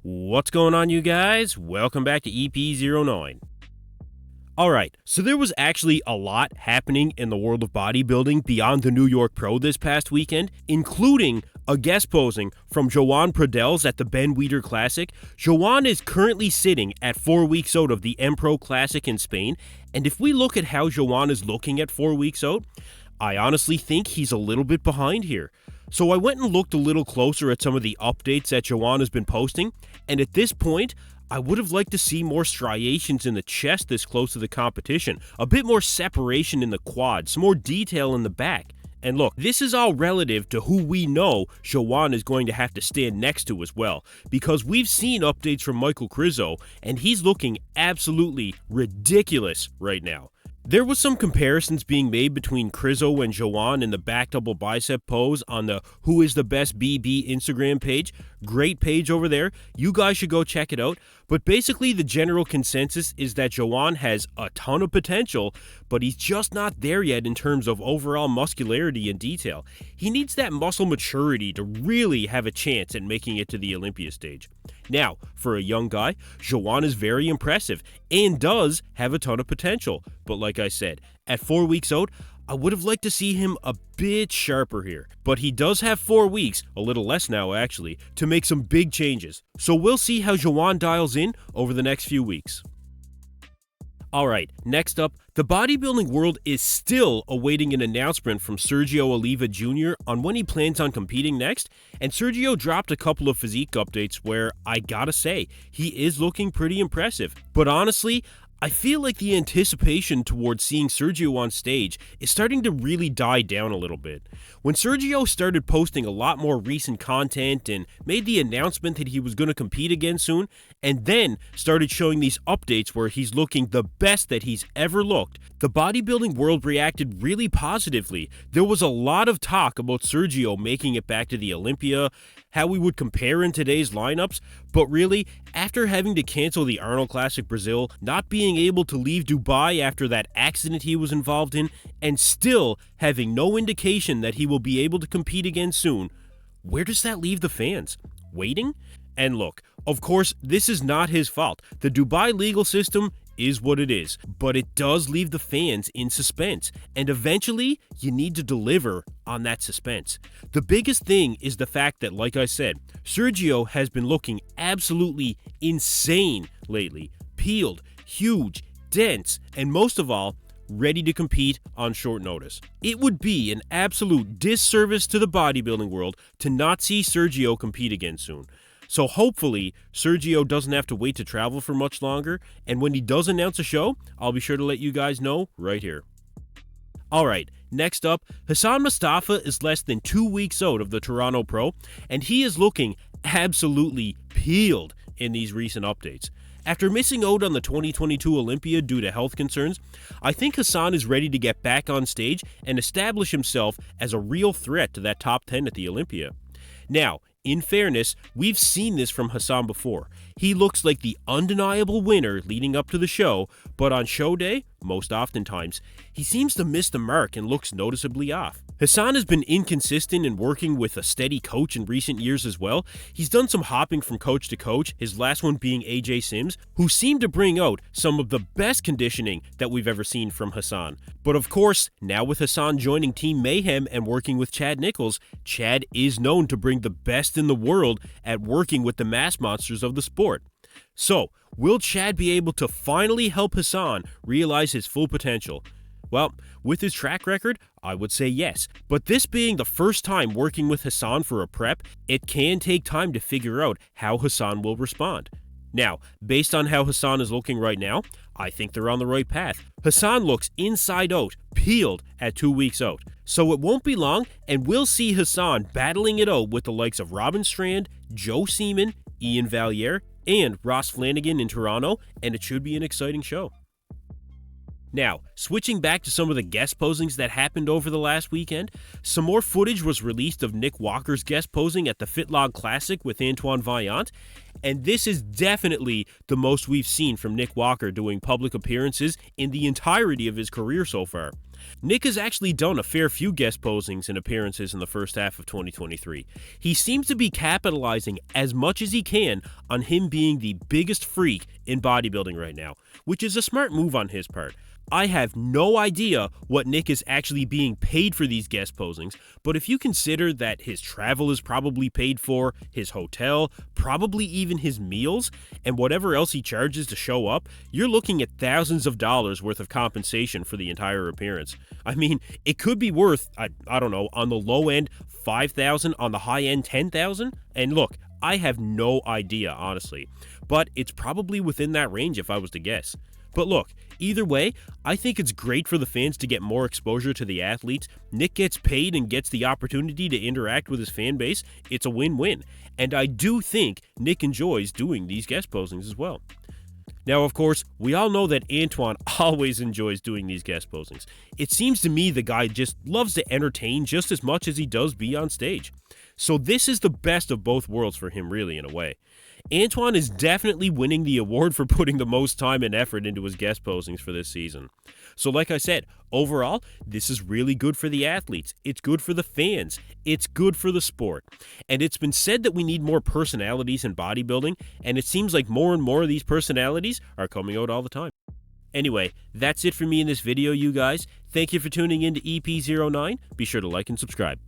What's going on, you guys? Welcome back to EP09. Alright, so there was actually a lot happening in the world of bodybuilding beyond the New York Pro this past weekend, including a guest posing from Joan Pradells at the Ben Weider Classic. Joan is currently sitting at 4 weeks out of the Empro Classic in Spain, and if we look at how Joan is looking at 4 weeks out, I honestly think he's a little bit behind here. So I went and looked a little closer at some of the updates that Joan has been posting, and at this point, I would have liked to see more striations in the chest this close to the competition, a bit more separation in the quad, some more detail in the back. And look, this is all relative to who we know Joan is going to have to stand next to as well, because we've seen updates from Michal Krizo, and he's looking absolutely ridiculous right now. There was some comparisons being made between Krizo and Joan in the back double bicep pose on the Who is the Best BB Instagram page. Great page over there. You guys should go check it out. But basically the general consensus is that Joan has a ton of potential, but he's just not there yet in terms of overall muscularity and detail. He needs that muscle maturity to really have a chance at making it to the Olympia stage. Now, for a young guy, Joan is very impressive and does have a ton of potential. But like I said, at 4 weeks out, I would have liked to see him a bit sharper here. But he does have 4 weeks, a little less now actually, to make some big changes. So we'll see how Joan dials in over the next few weeks. Alright, next up, the bodybuilding world is still awaiting an announcement from Sergio Oliva Jr. on when he plans on competing next, and Sergio dropped a couple of physique updates where, I gotta say, he is looking pretty impressive. But honestly, I feel like the anticipation towards seeing Sergio on stage is starting to really die down a little bit. When Sergio started posting a lot more recent content and made the announcement that he was going to compete again soon, and then started showing these updates where he's looking the best that he's ever looked, the bodybuilding world reacted really positively. There was a lot of talk about Sergio making it back to the Olympia, how we would compare in today's lineups, but really, after having to cancel the Arnold Classic Brazil, not being able to leave Dubai after that accident he was involved in, and still having no indication that he will be able to compete again soon, where does that leave the fans? Waiting? And look, of course, this is not his fault. The Dubai legal system is what it is, but it does leave the fans in suspense, and eventually you need to deliver on that suspense. The biggest thing is the fact that, like I said, Sergio has been looking absolutely insane lately. Peeled, huge, dense, and most of all, ready to compete on short notice. It would be an absolute disservice to the bodybuilding world to not see Sergio compete again soon. So hopefully, Sergio doesn't have to wait to travel for much longer, and when he does announce a show, I'll be sure to let you guys know right here. Alright, next up, Hassan Mostafa is less than 2 weeks out of the Toronto Pro, and he is looking absolutely peeled in these recent updates. After missing out on the 2022 Olympia due to health concerns, I think Hassan is ready to get back on stage and establish himself as a real threat to that top 10 at the Olympia. Now, in fairness, we've seen this from Hassan before. He looks like the undeniable winner leading up to the show, but on show day, most oftentimes, he seems to miss the mark and looks noticeably off. Hassan has been inconsistent in working with a steady coach in recent years as well. He's done some hopping from coach to coach, his last one being AJ Sims, who seemed to bring out some of the best conditioning that we've ever seen from Hassan. But of course, now with Hassan joining Team Mayhem and working with Chad Nicholls, Chad is known to bring the best in the world at working with the mass monsters of the sport. So, will Chad be able to finally help Hassan realize his full potential? Well, with his track record, I would say yes, but this being the first time working with Hassan for a prep, it can take time to figure out how Hassan will respond. Now, based on how Hassan is looking right now, I think they're on the right path. Hassan looks inside out, peeled at 2 weeks out. So it won't be long, and we'll see Hassan battling it out with the likes of Robin Strand, Joe Seaman, Ian Valliere, and Ross Flanagan in Toronto, and it should be an exciting show. Now, switching back to some of the guest posings that happened over the last weekend, some more footage was released of Nick Walker's guest posing at the Arnold Classic with Antoine Vaillant, And this is definitely the most we've seen from Nick Walker doing public appearances in the entirety of his career so far. Nick has actually done a fair few guest posings and appearances in the first half of 2023. He seems to be capitalizing as much as he can on him being the biggest freak in bodybuilding right now, which is a smart move on his part. I have no idea what Nick is actually being paid for these guest posings, but if you consider that his travel is probably paid for, his hotel, probably even his meals, and whatever else he charges to show up, you're looking at thousands of dollars worth of compensation for the entire appearance. I mean, it could be worth, I don't know, on the low end, $5,000, on the high end, $10,000, and look, I have no idea, honestly, but it's probably within that range if I was to guess. But look, either way, I think it's great for the fans to get more exposure to the athletes. Nick gets paid and gets the opportunity to interact with his fan base. It's a win-win. And I do think Nick enjoys doing these guest posings as well. Now, of course, we all know that Antoine always enjoys doing these guest posings. It seems to me the guy just loves to entertain just as much as he does be on stage. So this is the best of both worlds for him, really, in a way. Antoine is definitely winning the award for putting the most time and effort into his guest posings for this season. So like I said, overall, this is really good for the athletes. It's good for the fans. It's good for the sport. And it's been said that we need more personalities in bodybuilding, and it seems like more and more of these personalities are coming out all the time. Anyway, that's it for me in this video, you guys. Thank you for tuning in to EP09. Be sure to like and subscribe.